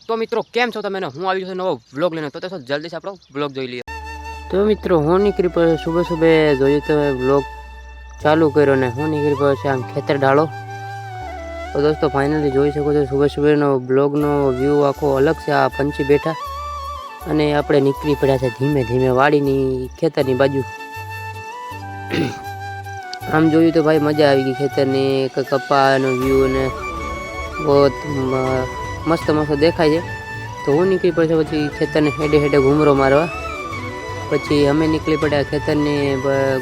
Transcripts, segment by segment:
તો મિત્રો કેમ છો તમે? હું આવી ગયો છું નવો વ્લોગ લઈને, તો જલ્દીથી આપણો વ્લોગ જોઈ લઈએ. તો મિત્રો હું નીકળી પડ્યો સુબહ સુબહ જોયું તો વ્લોગ ચાલુ કર્યો ને હું નીકળી પડ્યો છે આમ ખેતર ઢાળો. તો દોસ્તો ફાઇનલી જોઈ શકો છો સુબહ સુબહનો બ્લોગનો વ્યૂ આખો અલગ છે. આ પંછી બેઠા અને આપણે નીકળી પડ્યા છે ધીમે ધીમે વાડીની ખેતરની બાજુ. આમ જોયું તો ભાઈ મજા આવી ગઈ ખેતરની, કપાનો વ્યૂ ને બહુ મસ્ત મસ્ત દેખાય છે. તો હું નીકળી પડ્યો પછી ખેતરને હેડે હેડે ઘૂમરો મારવા. પછી અમે નીકળી પડ્યા ખેતરને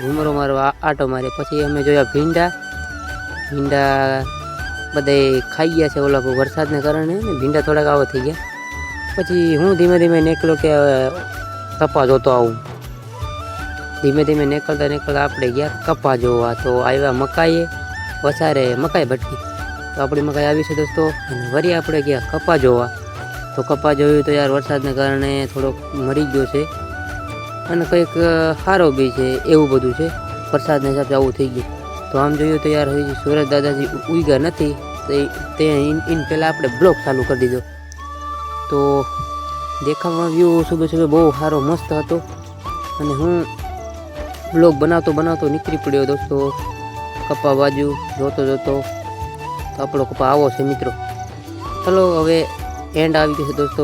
ઘૂમરો મારવા આટો મારે. પછી અમે જોયા ભીંડા બધે ખાઈ ગયા છે ઓલા વરસાદને કારણે ને ભીંડા થોડાક આવા થઈ ગયા. પછી હું ધીમે ધીમે નીકળ્યો કે કપા જોતો આવું. ધીમે ધીમે નીકળતા આપણે ગયા કપા જોવા. તો આવ્યા મકાઈએ વસારે મકાઈ ભટકી. તો આપણી મકાઈ આવી છે દોસ્તો. અને વળી આપણે ગયા કપા જોવા. તો કપા જોયું તો યાર વરસાદને કારણે થોડોક મરી ગયો છે અને કંઈક સારો બી છે એવું બધું છે. વરસાદના હિસાબે આવું થઈ ગયું. તો આમ જોયું તો યાર હજી સુરજ દાદાજી ઉગ્યા નથી. તે ઇન પહેલાં આપણે બ્લોગ ચાલુ કરી દીધો. તો દેખાવામાં વ્યૂ સુબહ સુબહ બહુ સારો મસ્ત હતો. અને હું બ્લોગ બનાવતો નીકળી પડ્યો દોસ્તો કપા બાજુ જોતો તો આપણો કપા આવો છે મિત્રો. ચલો હવે એન્ડ આવી ગયો છે દોસ્તો.